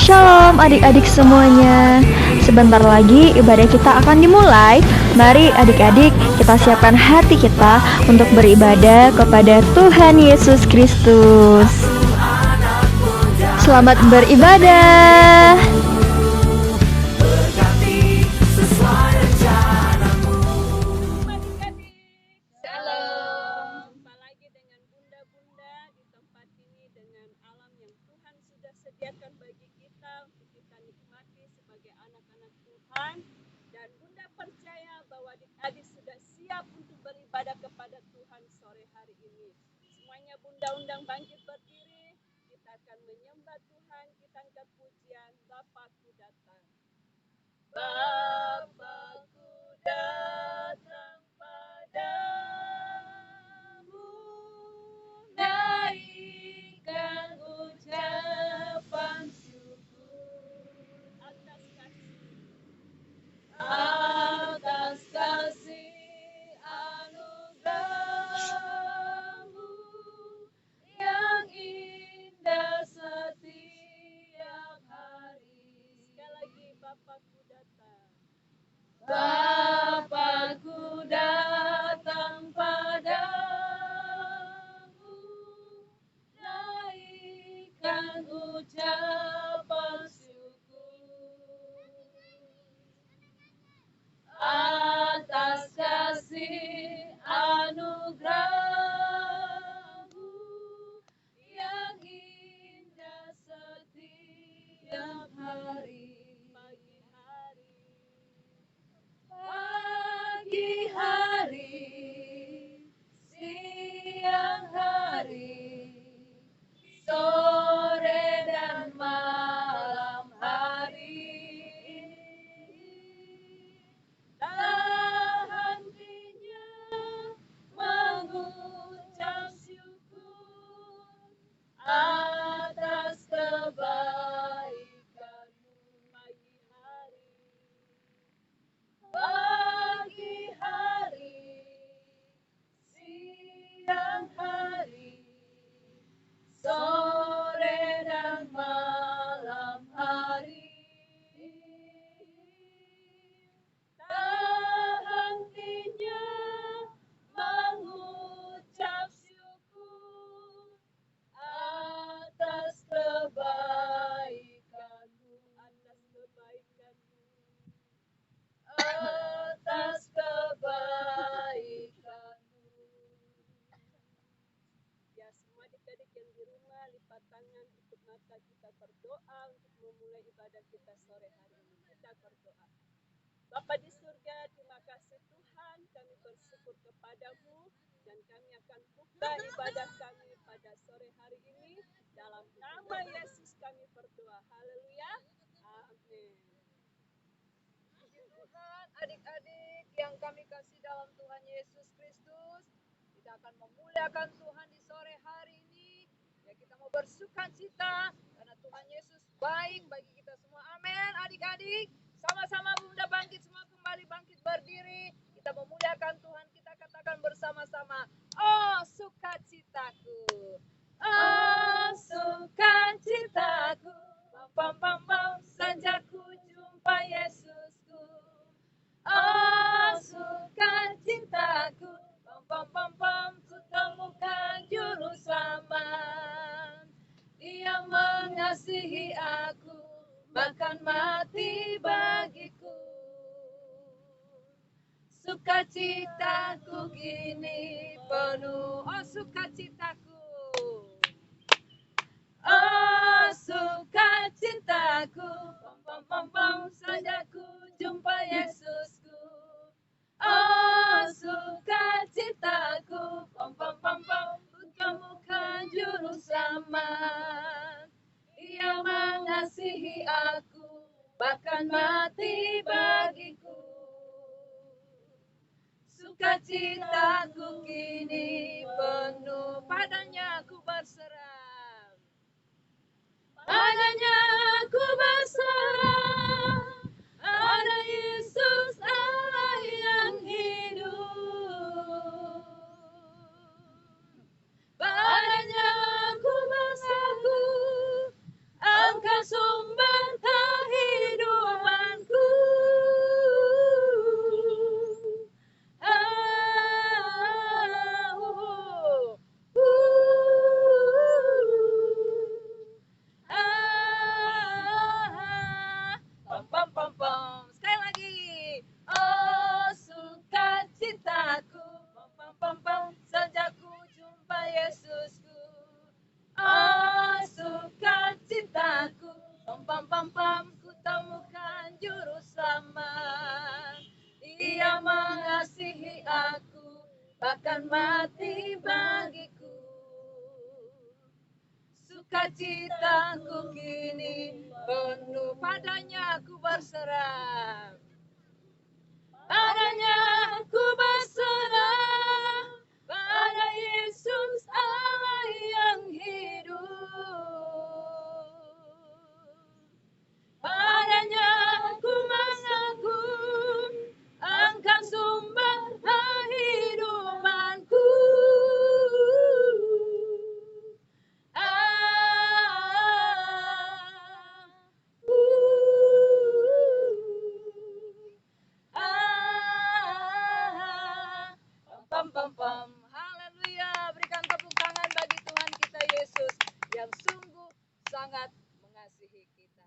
Shalom adik-adik semuanya. Sebentar lagi ibadah kita akan dimulai. Mari adik-adik kita siapkan hati kita untuk beribadah kepada Tuhan Yesus Kristus. Selamat beribadah. Shalom. Jumpa lagi dengan bunda-bunda di tempat ini dengan alam yang Tuhan sudah sediakan bagi kita untuk kita nikmati sebagai anak-anak Tuhan. Dan bunda percaya bahwa adik-adik sudah siap untuk beribadah kepada Tuhan sore hari ini. Semuanya bunda undang bangkit berdiri. Kita akan menyembah Tuhan, kita angkat pujian Bapakku datang. Bapakku datang padamu, naikkan ucapan syukur atas kasih anugerahmu yang indah setiap hari. Sekali lagi Bapakku datang. Bapakku datang padamu, naikkan ucapan syukur atas kasih anugerahmu yang indah setiap hari. Pagi hari, siang hari, sore dan malam hari, tak hentinya mengucap syukur atas kebaikanmu. Pagi hari, siang hari, sore dan malam hari, tak hentinya mengucap syukur atas kebaikanmu, atas kebaikanmu. Ya, semua adik-adik yang di rumah lipat tangan untuk mata kita berdoa untuk memulai ibadah kita sore hari ini. Kita berdoa. Bapa di surga, terima kasih Tuhan, kami bersyukur kepadamu dan kami akan buka ibadah kami pada sore hari ini. Dalam nama Yesus kami berdoa. Haleluya. Amin. Tuhan, adik-adik yang kami kasih dalam Tuhan Yesus Kristus, kita akan memuliakan Tuhan di sore hari ini. Ya, kita mau bersukacita karena Tuhan Yesus baik bagi kita semua. Amin, adik-adik. Sama-sama bunda bangkit, semua kembali bangkit berdiri. Kita memuliakan Tuhan, kita katakan bersama-sama. Oh sukacitaku, oh sukacitaku, pam pam pam saja ku jumpa Yesusku. Oh sukacitaku, pam pam pam pam, ku temukan juru selamat. Dia mengasihi aku, bahkan mati bagiku. Sukacitaku kini penuh, oh sukacitaku. Oh sukacitaku, pam pam pam saja ku jumpa Yesusku. Oh sukacitaku, pam pam pam pam, ku temukan juru selamat. Ia mengasihi aku, bahkan mati bagiku. Sukacitaku kini penuh, padanya aku berserah. Padanya aku berserah, ada Yesus Allah yang hidup. Padanya aku bersatu, Engkau sumber dan mati bagiku. Sukacitaku kini penuh, padanya ku berserah. Padanya ku berserah, pada Yesus Allah yang hidup. Padanya ku mengagum, Engkau sumber kehidupanku. Pam pam pam. Haleluya. Berikan tepuk tangan bagi Tuhan kita Yesus yang sungguh sangat mengasihi kita.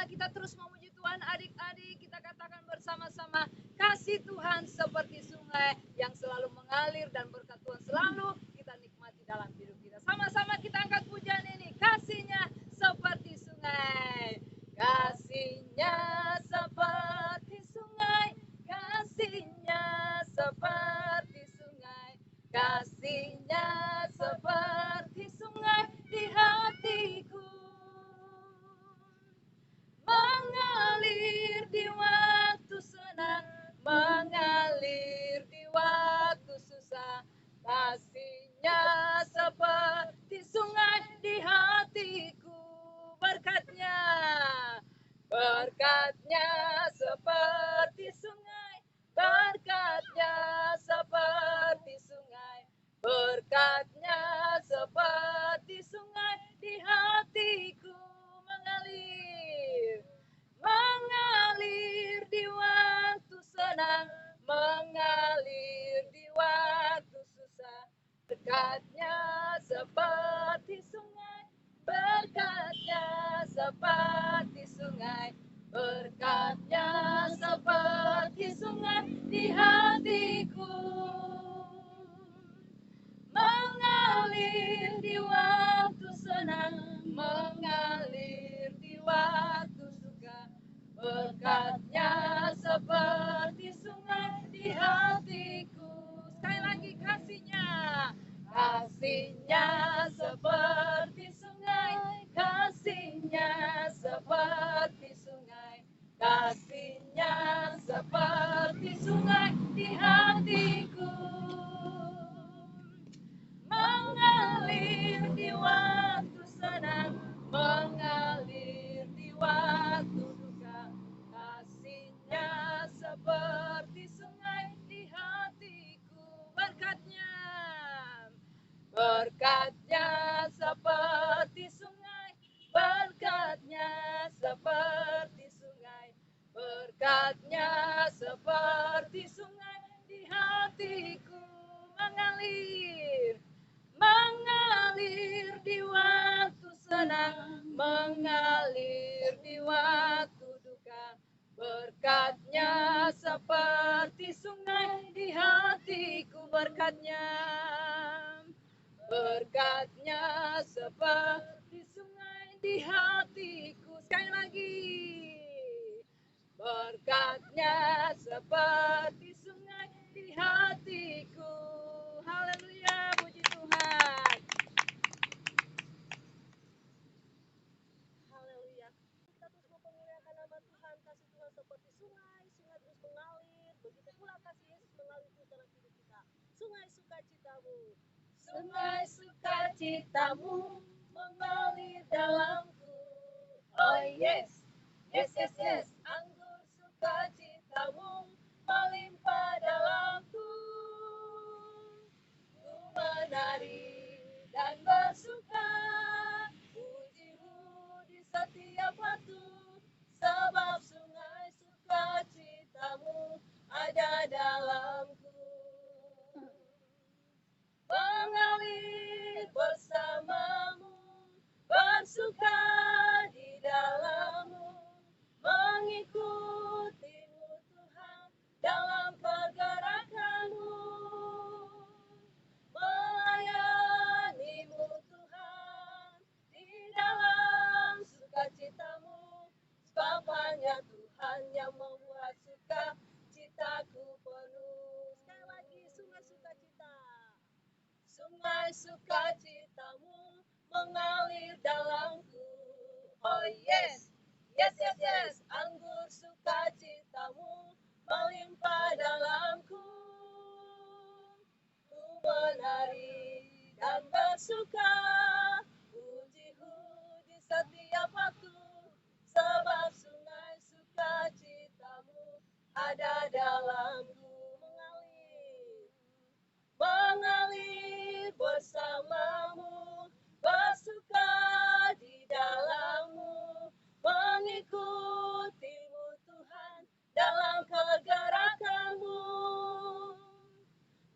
Kita terus memuji Tuhan adik-adik. Kita katakan bersama-sama, kasih Tuhan seperti sungai yang selalu mengalir dan berkat Tuhan selalu kita nikmati dalam hidup kita. Sama-sama kita angkat pujian ini. Kasihnya seperti sungai. Kasihnya seperti sungai. Kasihnya seperti sungai. Kasihnya seperti sungai di hatiku. Mengalir di waktu senang, mengalir di waktu susah. Kasihnya seperti sungai di hatiku. Berkatnya, berkatnya seperti sungai. Berkatnya seperti sungai. Berkatnya seperti sungai di hatiku. Mengalir, mengalir di waktu senang, mengalir di waktu susah. Berkatnya seperti sungai, berkatnya seperti sungai. Berkatnya seperti sungai di hatiku. Mengalir di waktu senang, mengalir di waktu suka. Berkatnya seperti sungai di hatiku. Sekali lagi kasihnya. Kasihnya seperti sungai. Kasihnya seperti sungai. Kasihnya seperti sungai di hatiku. Mengalir di waktu senang, mengalir di waktu duka. Kasihnya seperti sungai di hatiku. Berkatnya, berkatnya seperti sungai. Berkatnya seperti sungai. Berkatnya seperti sungai di hatiku. Mengalir, mengalir di waktu senang, mengalir di waktu duka. Berkatnya seperti sungai di hatiku. Berkatnya, berkatnya seperti sungai di hatiku. Sekali lagi, berkatnya seperti sungai di hatiku. Haleluya, puji Tuhan. Haleluya. Kita terus mempermuliakan nama Tuhan. Kasih Tuhan seperti sungai, sungai terus mengalir. Begitu pula kasih Yesus mengalir terus dalam hidup kita. Sungai sukacitamu, Sungai sukacitamu mengalir dalamku. Oh yes, yes, yes, yes. Anggur sukacitamu melimpah dalamku. Ku menari dan bersuka, pujimu di setiap waktu. Sebab sungai sukacitamu ada dalamku. Mengalir bersamamu, bersuka di dalammu, mengikutimu Tuhan dalam pergerakanmu, melayanimu Tuhan di dalam sukacitamu, sebab hanya Tuhan yang membuat sukacitaku penuh. sekali lagi sungai sukacita. sungai sukacitamu mengalir dalamku. Oh yes, yes, yes, yes, anggur sukacitamu melimpah dalamku. Ku menari dan bersuka, puji-puji setiap waktu, sebab sungai sukacitamu ada dalamku. Mengalir bersamamu, bersuka di dalammu, mengikutimu Tuhan dalam kegerakanmu,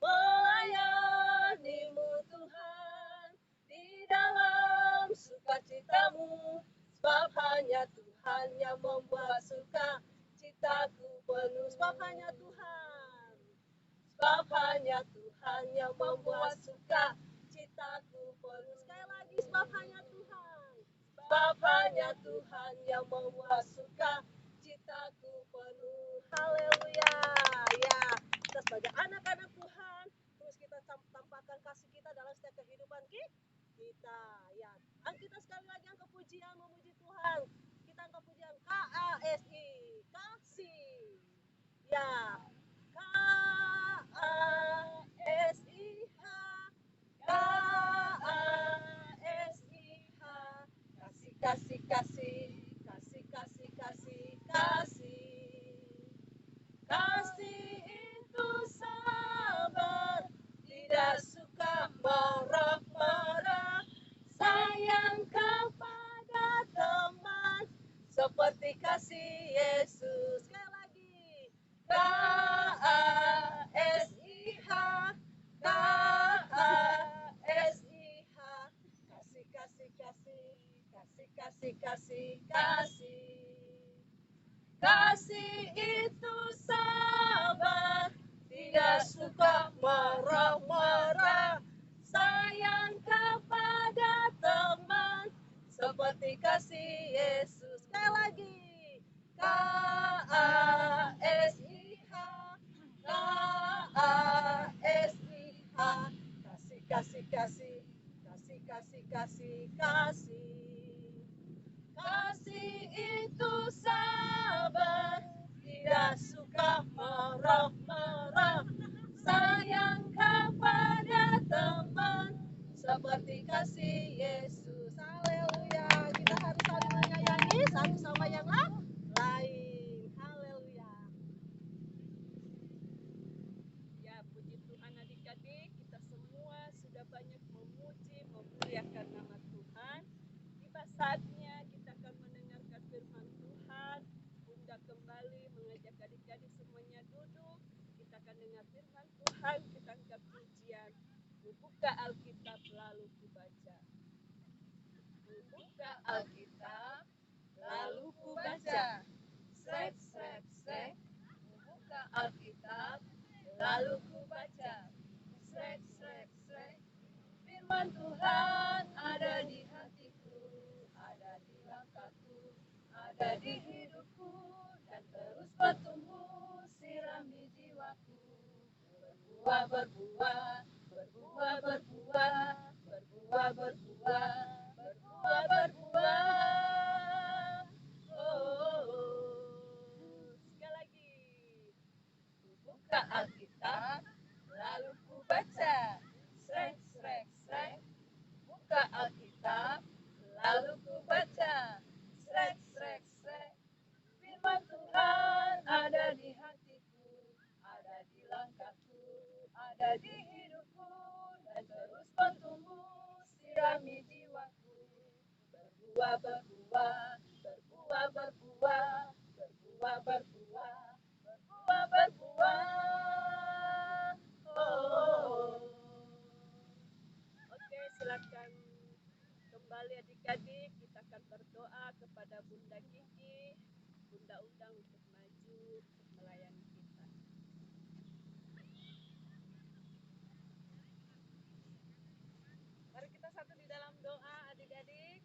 melayanimu Tuhan di dalam sukacitamu, sebab hanya Tuhan yang membuat suka citaku penuh. Sebab hanya Tuhan, sebab hanya Tuhan yang membuat suka citaku penuh. Sekali lagi, sebab hanya Tuhan, sebab hanya Tuhan yang membuat suka citaku penuh. Haleluya. Ya, kita sebagai anak-anak Tuhan, terus kita tampakkan kasih kita dalam setiap kehidupan kita. Ya, kita sekali lagi angkat pujian memuji Tuhan. Kita angkat pujian KASI, kasih. Ya, KASIH, KASIH, kasih, kasih, kasih, kasih, kasih, kasih, kasih. Kasih itu sabar, tidak suka marah-marah, sayang kepada teman, seperti kasih Yesus. Sekali lagi, KASIH, KASIH, kasih, kasih, kasih, kasih, kasih, kasih, kasih. Kasih itu sabar, tidak suka marah-marah, sayang kepada teman, seperti kasih Yesus. Sekali lagi, KASIH, KASIH, kasih, kasih, kasih, kasih, kasih, kasih, kasih. Kasih itu sabar, tidak suka marah-marah, sayang kepada teman, seperti kasih Yesus. Haleluya. Kita harus saling menyayangi satu sama yang lain. Haleluya. Ya, puji Tuhan adik-adik, kita semua sudah banyak memuji, memuliakan nama Tuhan. Tiba saatnya kita akan mendengarkan firman Tuhan. Bunda kembali mengajak adik-adik semuanya duduk. Kita akan dengar firman Tuhan, kita angkat pujian. Buka Alkitab lalu kubaca. Buka Alkitab lalu kubaca. Srek, srek, srek. Buka Alkitab lalu kubaca. Srek, srek, srek. Firman Tuhan ada di hatiku, ada di langkahku, ada di hidupku, dan terus bertumbuh, sirami jiwaku. Berbuah, berbuah, berbuah, berbuah, berbuah, berbuah, berbuah, berbuah. Oh, sekali lagi. Buka Alkitab, lalu ku baca. Srek, srek, srek. Buka Alkitab, lalu ku baca. Srek, srek, srek. Firman Tuhan ada di hatiku, ada di langkahku, ada di hidupku, dan terus bertumbuh, sirami jiwaku. Berbuah, berbuah, berbuah, berbuah, berbuah, berbuah, berbuah, berbuah. Oh. Oke, silakan kembali adik-adik. Kita akan berdoa kepada Bunda Kiki. Bunda undang untuk maju untuk melayani kita. Mari kita satu di dalam doa adik-adik.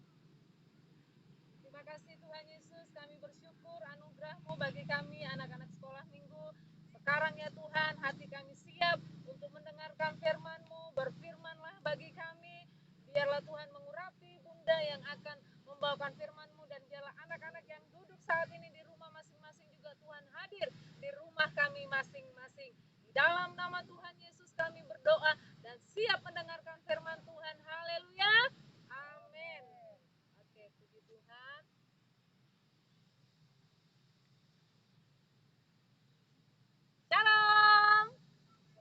Terima kasih Tuhan Yesus, kami bersyukur anugerah-Mu bagi kami anak-anak sekolah minggu. Sekarang ya Tuhan, hati kami siap untuk mendengarkan firman-Mu, berfirmanlah Biarlah Tuhan mengurapi Bunda yang akan membawakan firman-Mu, dan biarlah anak-anak yang duduk saat ini di rumah masing-masing juga Tuhan hadir di rumah kami masing-masing. Di dalam nama Tuhan Yesus kami berdoa dan siap mendengarkan firman Tuhan. Haleluya. Amin. Oke, puji Tuhan. Shalom.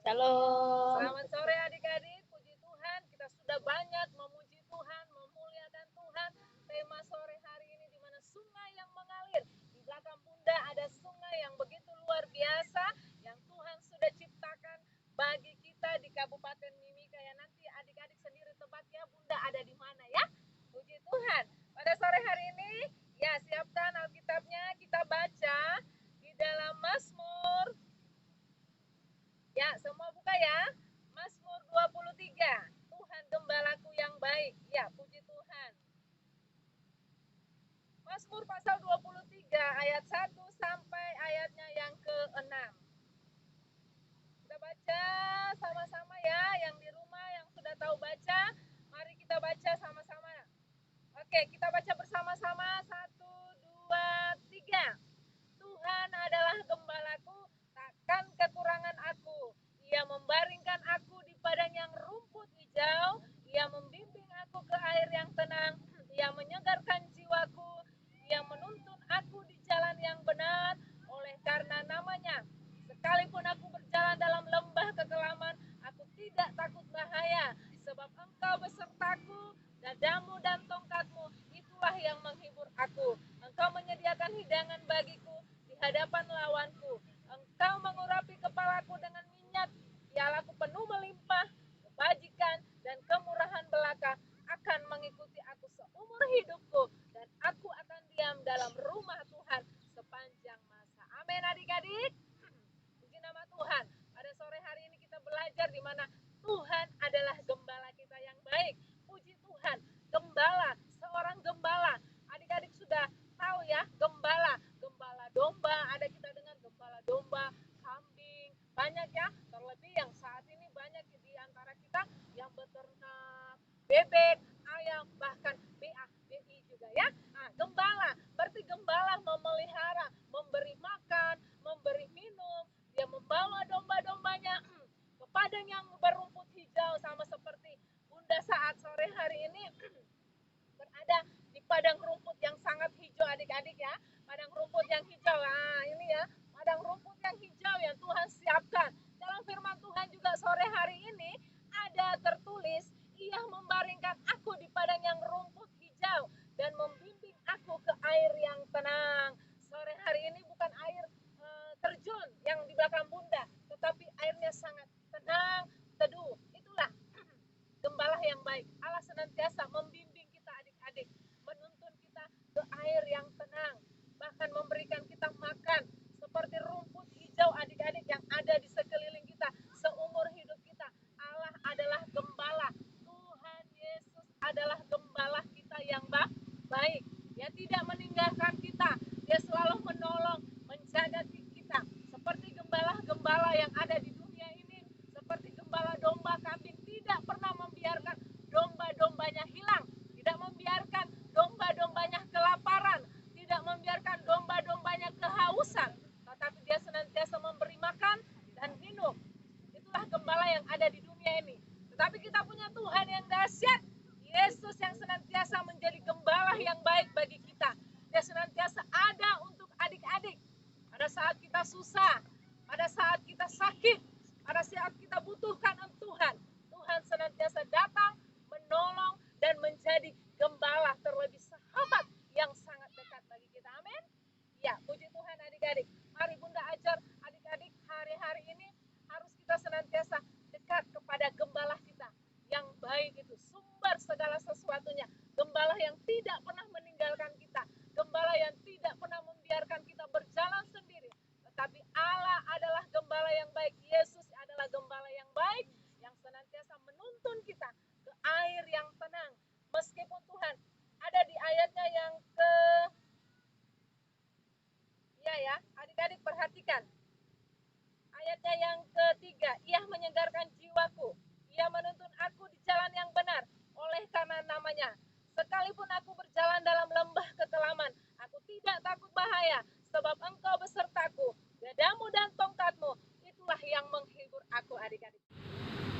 Shalom. Selamat sore adik-adik, puji Tuhan. Kita sudah banyak memuji Tuhan, memuliakan Tuhan. Tema sore hari ini di mana sungai yang mengalir. Di belakang Bunda ada sungai yang begitu luar biasa yang Tuhan sudah ciptakan bagi kita di Kabupaten Mimika. Ya, nanti adik-adik sendiri tebak ya Bunda ada di mana ya. Puji Tuhan. Pada sore hari ini ya siapkan Alkitabnya, kita baca di dalam Mazmur. Ya, semua buka ya. Mazmur 23. Tuhan gembalaku yang baik. Ya, puji Tuhan. Mazmur pasal 23 ayat 1 sampai ayatnya yang ke-6. Kita baca sama-sama ya, yang di rumah yang sudah tahu baca, mari kita baca sama-sama. Oke, kita baca bersama-sama. 1, 2, 3. Tuhan adalah gembalaku, takkan kekurangan aku. Ia membaringkan aku di padang yang rumput hijau. Ia membimbing aku ke air yang tenang. Ia menyegarkan jiwaku. Ia menuntun aku di jalan yang benar oleh karena namanya. Sekalipun aku berjalan dalam lembah kekelaman, aku tidak takut bahaya, sebab Engkau besertaku, dadamu dan tongkatmu, itulah yang menghibur aku. Engkau menyediakan hidangan bagiku di hadapan lawanku. Engkau mengurapi kepalaku dengan minyak, pialaku penuh melimpah. Kebajikan dan kemurahan belaka akan mengikuti aku seumur hidupku, dan aku akan diam dalam rumah Tuhan sepanjang masa. Amin adik-adik. Puji nama Tuhan. Pada sore hari ini kita belajar di mana Tuhan adalah gembala kita yang baik. Puji Tuhan. Gembala, seorang gembala. Adik-adik sudah tahu ya, gembala. Gembala domba, ada kita dengan gembala domba, kambing, banyak ya. Terlebih yang saat ini banyak di antara kita yang beternak bebek, ayam, bahkan BI juga ya. Nah, gembala, berarti gembala memelihara, memberi makan, memberi minum. Dia membawa domba-dombanya ke padang yang berumput hijau, sama seperti Bunda saat sore hari ini berada di padang rumput yang sangat hijau adik-adik ya. Padang rumput yang hijau. Nah, ini ya, padang rumput yang hijau yang Tuhan siapkan. Dalam firman Tuhan juga sore hari ini ada tertulis, Ia membaringkan aku di padang yang rumput hijau dan membimbing aku ke air yang tenang. Sore hari ini bukan air terjun yang di belakang Bunda, tetapi airnya sangat tenang, teduh. Itulah gembala yang baik. Allah senantiasa membimbing kita adik-adik, menuntun kita ke air yang tenang, bahkan memberikan kita makan seperti rumput hijau adik-adik yang ada di sekeliling kita seumur hidup kita. Allah adalah gembala. Tuhan Yesus adalah gembala kita yang baik. Dia tidak meninggalkan kita. Dia selalu menolong, menjaga kita. Seperti gembala-gembala yang ada di dunia ini, seperti gembala domba, kambing, tidak pernah membiarkan domba-dombanya hilang.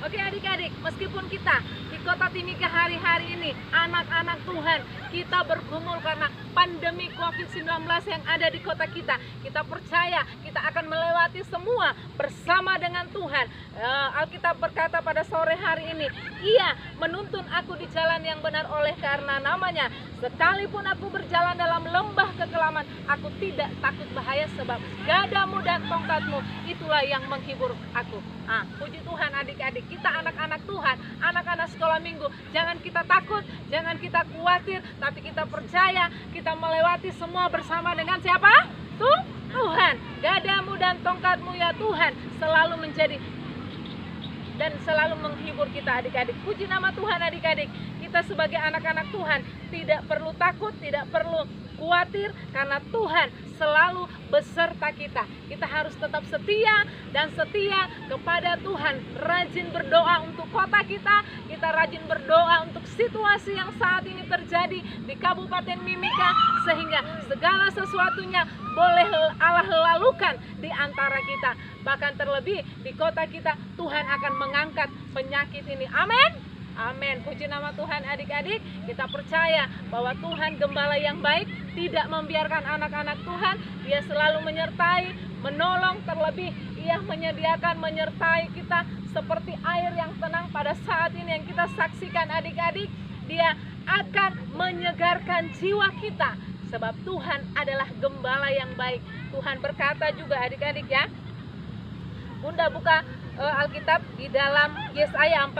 Oke adik-adik, meskipun kita di kota Timika hari-hari ini, anak-anak Tuhan, kita bergumul karena pandemi COVID-19 yang ada di kota kita. Kita percaya kita akan melewati semua bersama dengan Tuhan. Alkitab berkata pada sore hari ini, Ia menuntun aku di jalan yang benar oleh karena namanya. Sekalipun aku berjalan dalam lembah kekelaman, aku tidak takut bahaya sebab gadamu dan tongkatmu itulah yang menghibur aku. Puji Tuhan adik-adik, kita anak-anak Tuhan, anak-anak sekolah minggu, jangan kita takut, jangan kita khawatir, tapi kita percaya kita melewati semua bersama dengan siapa? Tuhan. Gadamu dan tongkatmu ya Tuhan selalu menjadi dan selalu menghibur kita adik-adik. Puji nama Tuhan adik-adik. Kita sebagai anak-anak Tuhan tidak perlu takut, tidak perlu khawatir karena Tuhan selalu beserta kita. Kita harus tetap setia dan setia kepada Tuhan. Rajin berdoa untuk kota kita, kita rajin berdoa untuk situasi yang saat ini terjadi di Kabupaten Mimika sehingga segala sesuatunya boleh Allah lalukan di antara kita. Bahkan terlebih di kota kita Tuhan akan mengangkat penyakit ini. Amin. Amin. Puji nama Tuhan adik-adik. Kita percaya bahwa Tuhan gembala yang baik, tidak membiarkan anak-anak Tuhan. Dia selalu menyertai, menolong, terlebih Ia menyediakan menyertai kita seperti air yang tenang pada saat ini yang kita saksikan adik-adik. Dia akan menyegarkan jiwa kita sebab Tuhan adalah gembala yang baik. Tuhan berkata juga adik-adik ya. Bunda buka Alkitab di dalam Yesaya 41.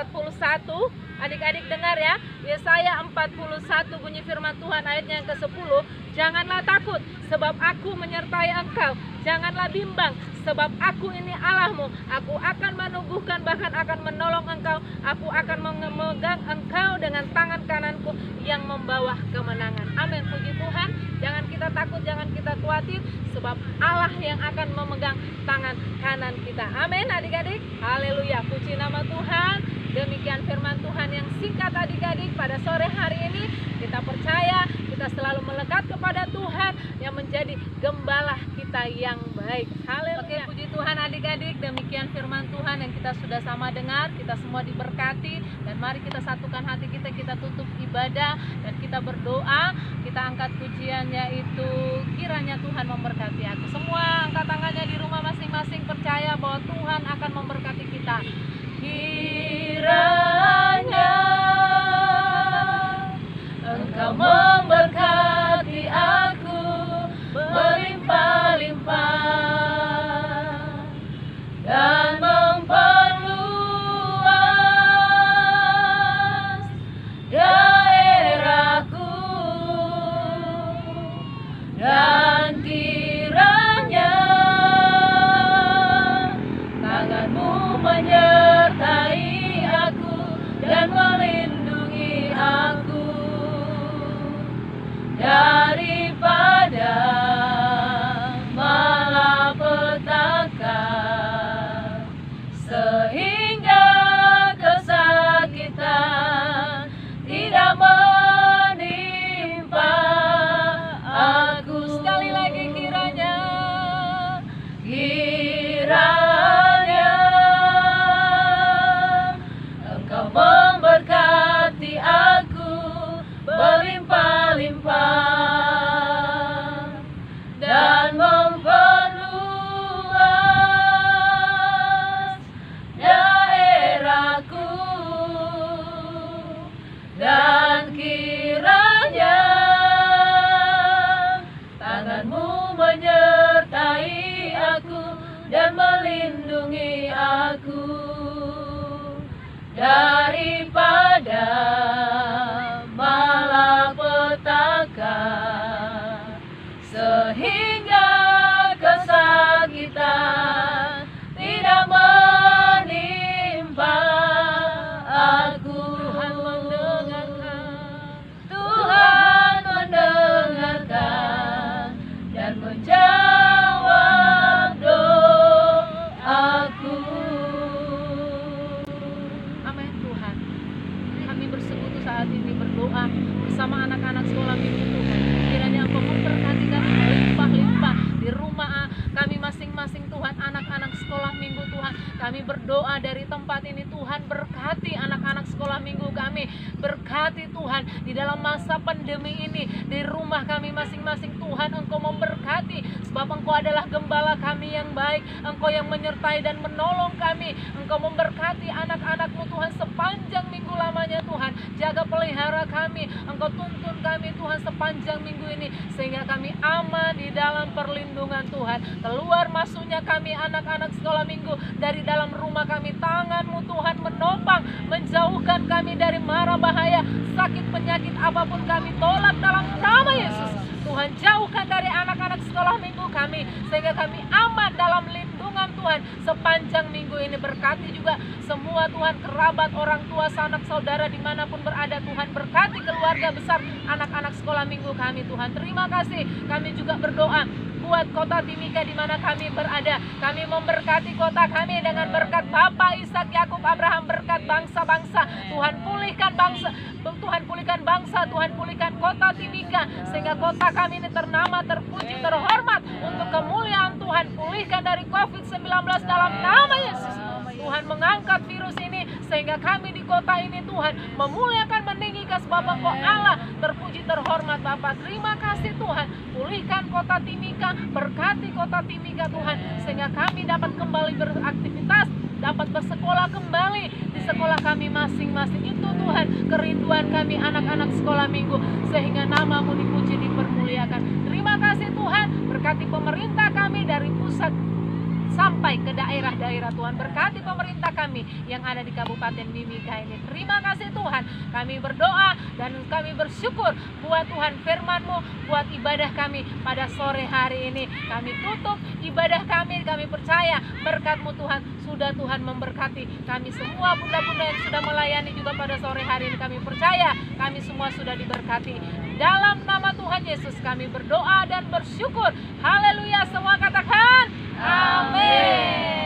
Adik-adik dengar ya, Yesaya 41 bunyi firman Tuhan ayatnya yang ke-10. Janganlah takut sebab aku menyertai engkau. Janganlah bimbang sebab aku ini Allahmu. Aku akan menubuhkan bahkan akan menolong engkau. Aku akan memegang engkau dengan tangan kananku yang membawa kemenangan. Amin. Puji Tuhan. Jangan kita takut, jangan kita khawatir sebab Allah yang akan memegang tangan kanan kita. Amin adik-adik. Haleluya. Puji nama Tuhan. Demikian firman Tuhan yang singkat adik-adik pada sore hari ini. Kita percaya kita selalu melekat kepada Tuhan yang menjadi gembala kita yang baik. Haleluya. Oke, puji Tuhan adik-adik. Demikian firman Tuhan yang kita sudah sama dengar. Kita semua diberkati dan mari kita satukan hati kita. Kita tutup ibadah dan kita berdoa. Kita angkat pujiannya itu, kiranya Tuhan memberkati aku. Semua angkat tangannya di rumah masing-masing, percaya bahwa Tuhan akan memberkati kita. Kiranya Engkau memberkati aku berlimpah-limpah dan memperluas daerahku, dan kiranya tanganmu menyertai aku dan melindungi aku daripada malapetaka sehingga kesakitan tidak menimpa aku. Sekali lagi kiranya Engkau memberkati aku berlimpah-limpah dan memperluas daerahku, dan kiranya tanganmu menyertai aku dan melindungi aku daripada malapetaka sehingga kesakitan tidak menimpa aku. Tuhan mendengarkan dan menjawab doaku. Amin. masing-masing. Tuhan, Engkau memberkati, sebab Engkau adalah gembala kami yang baik. Engkau yang menyertai dan menolong kami. Engkau memberkati anak-anak-Mu Tuhan sepanjang minggu lamanya Tuhan. Jaga pelihara kami, Engkau tuntun kami Tuhan sepanjang minggu ini, sehingga kami aman di dalam perlindungan Tuhan. Keluar masuknya kami anak-anak sekolah minggu dari dalam rumah kami, tangan-Mu Tuhan menopang, menjauhkan kami dari mara bahaya, sakit penyakit apapun kami tolak dalam nama Yesus. Tuhan, jauhkan dari anak-anak sekolah minggu kami, sehingga kami aman dalam lindungan Tuhan sepanjang minggu ini. Berkati juga semua Tuhan, kerabat, orang tua, sanak saudara dimanapun berada Tuhan. Berkati keluarga besar anak-anak sekolah minggu kami Tuhan. Terima kasih. Kami juga berdoa buat kota Timika di mana kami berada. Kami memberkati kota kami dengan berkat Bapa, Ishak, Yakub, Abraham, berkat bangsa-bangsa. Tuhan, pulihkan bangsa, Tuhan pulihkan bangsa, Tuhan pulihkan kota Timika, sehingga kota kami ini ternama, terpuji, terhormat untuk kemuliaan Tuhan. Pulihkan dari COVID-19 dalam nama Yesus. Tuhan, mengangkat virus ini sehingga kami di kota ini Tuhan memuliakan, meninggikan sebab Engkau Allah, terpuji, terhormat Bapa. Terima kasih Tuhan. Pulihkan kota Timika, berkati kota Timika Tuhan, sehingga kami dapat kembali beraktivitas, dapat bersekolah kembali di sekolah kami masing-masing. Itu Tuhan kerinduan kami anak-anak sekolah minggu, sehingga nama-Mu dipuji, dipermuliakan. Terima kasih Tuhan. Berkati pemerintah kami dari pusat sampai ke daerah-daerah Tuhan. Berkati pemerintah kami yang ada di Kabupaten Mimika ini. Terima kasih Tuhan. Kami berdoa dan kami bersyukur buat Tuhan firman-Mu, buat ibadah kami pada sore hari ini. Kami tutup ibadah kami percaya berkat-Mu Tuhan sudah Tuhan memberkati kami semua, bunda-bunda yang sudah melayani juga pada sore hari ini. Kami percaya kami semua sudah diberkati. Dalam nama Tuhan Yesus kami berdoa dan bersyukur. Haleluya, semua katakan amin.